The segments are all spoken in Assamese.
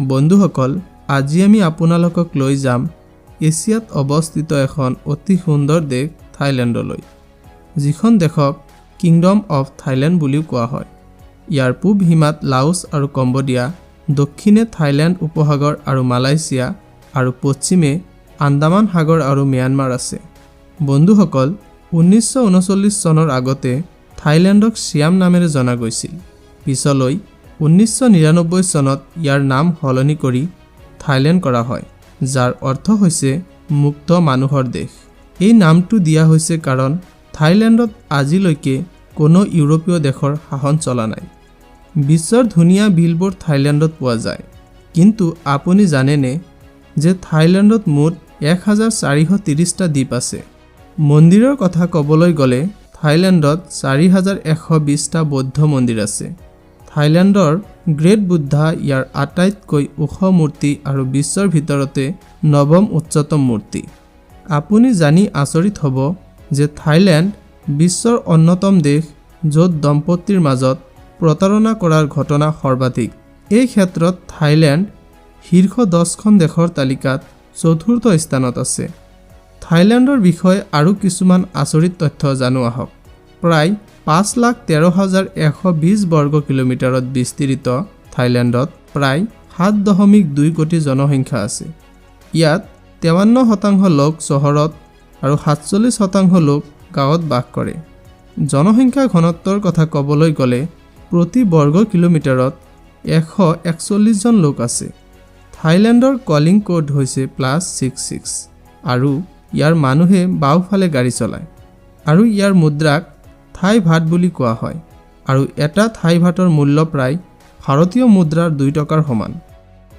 বন্ধুসকল, আজি আমি আপোনালোকক লৈ যাম এছিয়াত অৱস্থিত এখন অতি সুন্দৰ দেশ থাইলেণ্ডলৈ, যিখন দেশক কিংডম অফ থাইলেণ্ড বুলিও কোৱা হয়। ইয়াৰ পূব সীমাত লাওছ আৰু কম্বোডিয়া, দক্ষিণে থাইলেণ্ড উপসাগৰ আৰু মালয়েছিয়া, আৰু পশ্চিমে আন্দামান সাগৰ আৰু ম্যানমাৰ আছে। বন্ধুসকল, 1939 চনৰ আগতে থাইলেণ্ডক চিয়াম নামেৰে জনা গৈছিল। পিছলৈ 1999 চনত ইয়াৰ নাম সলনি কৰি থাইলেণ্ড কৰা হয়, যাৰ অৰ্থ হৈছে মুক্ত মানুহৰ দেশ। এই নামটো দিয়া হৈছে কাৰণ থাইলেণ্ডত আজিলৈকে কোনো ইউৰোপীয় দেশৰ শাসন চলা নাই। বিশ্বৰ ধুনীয়া বিলবোৰ থাইলেণ্ডত পোৱা যায়, কিন্তু আপুনি জানেনে যে থাইলেণ্ডত মুঠ 1430টা দ্বীপ আছে। মন্দিৰৰ কথা ক'বলৈ গ'লে থাইলেণ্ডত 4120টা বৌদ্ধ মন্দিৰ আছে। থাইলেণ্ডৰ গ্ৰেট বুদ্ধা ইয়াৰ আটাইতকৈ ওখ মূৰ্তি আৰু বিশ্বৰ ভিতৰতে 9ম উচ্চতম মূৰ্তি। আপুনি জানি আচৰিত হ'ব যে থাইলেণ্ড বিশ্বৰ অন্যতম দেশ য'ত দম্পতীৰ মাজত প্ৰতাৰণা কৰাৰ ঘটনা সৰ্বাধিক। এই ক্ষেত্ৰত থাইলেণ্ড শীৰ্ষ 10খন দেশৰ তালিকাত 4ৰ্থ স্থানত আছে। থাইলেণ্ডৰ বিষয়ে আৰু কিছুমান আচৰিত তথ্য জানো আহক। প্ৰায় 5,13,120 বৰ্গ কিলোমিটাৰত বিস্তৃত থাইলেণ্ডত প্ৰায় 7.2 কোটি জনসংখ্যা আছে। ইয়াত 53% লোক চহৰত আৰু 47% লোক গাঁৱত বাস কৰে। জনসংখ্যা ঘনত্বৰ কথা ক'বলৈ গ'লে প্ৰতি বৰ্গ কিলোমিটাৰত 141 জন লোক আছে। থাইলেণ্ডৰ কলিং কোড হৈছে +66 আৰু ইয়াৰ মানুহে বাওঁফালে গাড়ী চলায়, আৰু ইয়াৰ মুদ্ৰাক থাই ভাত বুলি কোৱা হয়, আৰু এটা থাই ভাতৰ মূল্য প্ৰায় ভাৰতীয় মুদ্ৰাৰ 2 টকাৰ সমান।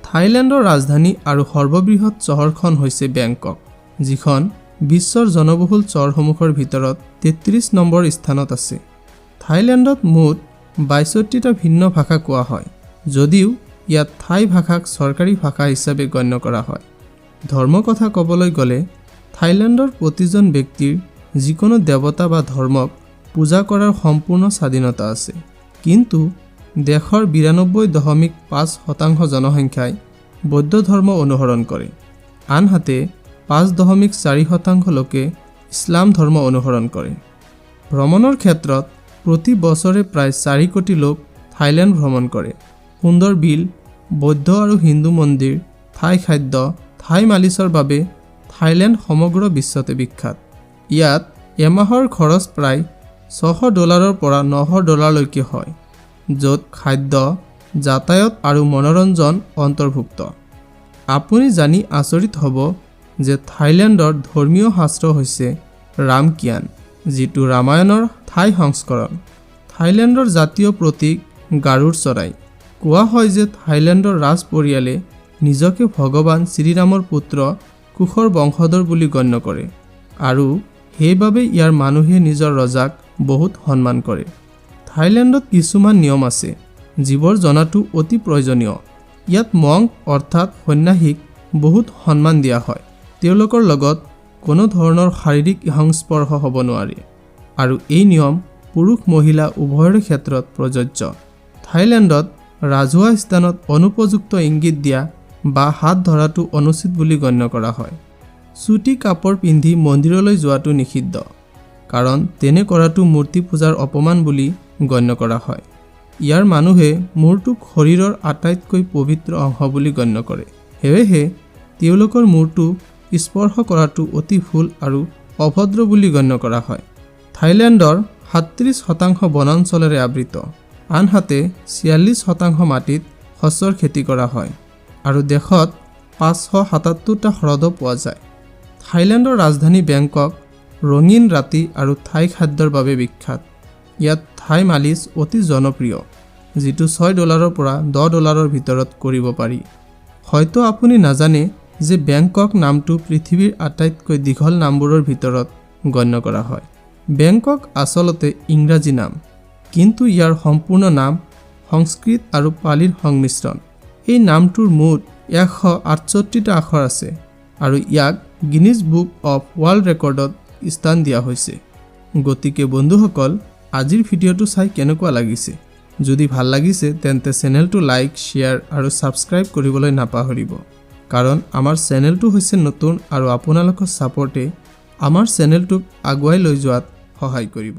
থাইলেণ্ডৰ ৰাজধানী আৰু সৰ্ববৃহৎ চহৰখন হৈছে বেংকক, যিখন বিশ্বৰ জনবহুল চহৰসমূহৰ ভিতৰত 33 নম্বৰ স্থানত আছে। থাইলেণ্ডত মুঠ 62টা ভিন্ন ভাষা কোৱা হয়, যদিও ইয়াত থাই ভাষাক চৰকাৰী ভাষা হিচাপে গণ্য কৰা হয়। ধৰ্মৰ কথা ক'বলৈ গ'লে থাইলেণ্ডৰ প্ৰতিজন ব্যক্তিৰ যিকোনো দেৱতা বা ধৰ্মক পূজা কৰাৰ সম্পূৰ্ণ স্বাধীনতা আছে, কিন্তু দেশৰ 92.5% জনসংখ্যাই বৌদ্ধ ধৰ্ম অনুসৰণ কৰে, আনহাতে 5.4% লোকে ইছলাম ধৰ্ম অনুসৰণ কৰে। ভ্ৰমণৰ ক্ষেত্ৰত প্ৰতি বছৰে প্ৰায় 4 কোটি লোক থাইলেণ্ড ভ্ৰমণ কৰে। সুন্দৰ বিল, বৌদ্ধ আৰু হিন্দু মন্দিৰ, থাই খাদ্য, থাই মালিচৰ বাবে থাইলেণ্ড সমগ্ৰ বিশ্বতে বিখ্যাত। ইয়াত এমাহৰ খৰচ প্ৰায় $600 পৰা $900লৈকে হয়, য'ত খাদ্য, যাতায়াত আৰু মনোৰঞ্জন অন্তৰ্ভুক্ত। আপুনি জানি আচৰিত হ'ব যে থাইলেণ্ডৰ ধৰ্মীয় শাস্ত্ৰ হৈছে ৰামকিয়ান, যিটো ৰামায়ণৰ থাই সংস্কৰণ। থাইলেণ্ডৰ জাতীয় প্ৰতীক গাৰুড় চৰাই। কোৱা হয় যে থাইলেণ্ডৰ ৰাজ পৰিয়ালে নিজকে ভগৱান শ্ৰীৰামৰ পুত্ৰ কুশৰ বংশধৰ বুলি গণ্য কৰে, আৰু সেইবাবে ইয়াৰ মানুহে নিজৰ ৰজাক বহুত সন্মান কৰে। থাইলেণ্ডত কিছুমান নিয়ম আছে যিবোৰ জনাটো অতি প্ৰয়োজনীয়। ইয়াত মংক অৰ্থাৎ সন্ন্যাসীক বহুত সন্মান দিয়া হয়। তেওঁলোকৰ লগত কোনো ধৰণৰ শাৰীৰিক সংস্পৰ্শ হ'ব নোৱাৰে, আৰু এই নিয়ম পুৰুষ মহিলা উভয়ৰে ক্ষেত্ৰত প্ৰযোজ্য। থাইলেণ্ডত ৰাজহুৱা স্থানত অনুপযুক্ত ইংগিত দিয়া বা হাত ধৰাটো অনুচিত বুলি গণ্য কৰা হয়। চুটি কাপোৰ পিন্ধি মন্দিৰলৈ যোৱাটো নিষিদ্ধ, কাৰণ তেনে কৰাটো মূৰ্তি পূজাৰ অপমান বুলি গণ্য কৰা হয়। ইয়াৰ মানুহে মূৰটোক শৰীৰৰ আটাইতকৈ পবিত্ৰ অংশ বুলি গণ্য কৰে, সেয়েহে তেওঁলোকৰ মূৰটো স্পৰ্শ কৰাটো অতি ভুল আৰু অভদ্ৰ বুলি গণ্য কৰা হয়। থাইলেণ্ডৰ 37% বনাঞ্চলেৰে আবৃত, আনহাতে 46% মাটিত শস্যৰ খেতি কৰা হয়, আৰু দেশত 577টা হ্ৰদো পোৱা যায়। থাইলেণ্ডৰ ৰাজধানী বেংকক ৰঙীন ৰাতি আৰু থাই খাদ্যৰ বাবে বিখ্যাত। ইয়াত থাই মালিচ অতি জনপ্ৰিয়, যিটো $6 পৰা $10 ভিতৰত কৰিব পাৰি। হয়তো আপুনি নাজানে যে বেংকক নামটো পৃথিৱীৰ আটাইতকৈ দীঘল নামবোৰৰ ভিতৰত গণ্য কৰা হয়। বেংকক আচলতে ইংৰাজী নাম, কিন্তু ইয়াৰ সম্পূৰ্ণ নাম সংস্কৃত আৰু পালীৰ সংমিশ্ৰণ। এই নামটোৰ মুঠ 168টা আখৰ আছে, আৰু ইয়াক গিনিজ বুক অফ ৱৰ্ল্ড ৰেকৰ্ডত স্থান দিয়া হৈছে। গতিকে বন্ধুসকল, আজিৰ ভিডিঅ'টো চাই কেনেকুৱা লাগিছে যদি ভাল লাগিছে তেন্তে চেনেলটো লাইক শ্বেয়াৰ আৰু ছাবস্ক্ৰাইব কৰিবলৈ নাপাহৰিব কাৰণ আমাৰ চেনেলটো হৈছে নতুন আৰু আপোনালোকৰ ছাপৰ্টে আমাৰ চেনেলটোক আগুৱাই লৈ যোৱাত সহায় কৰিব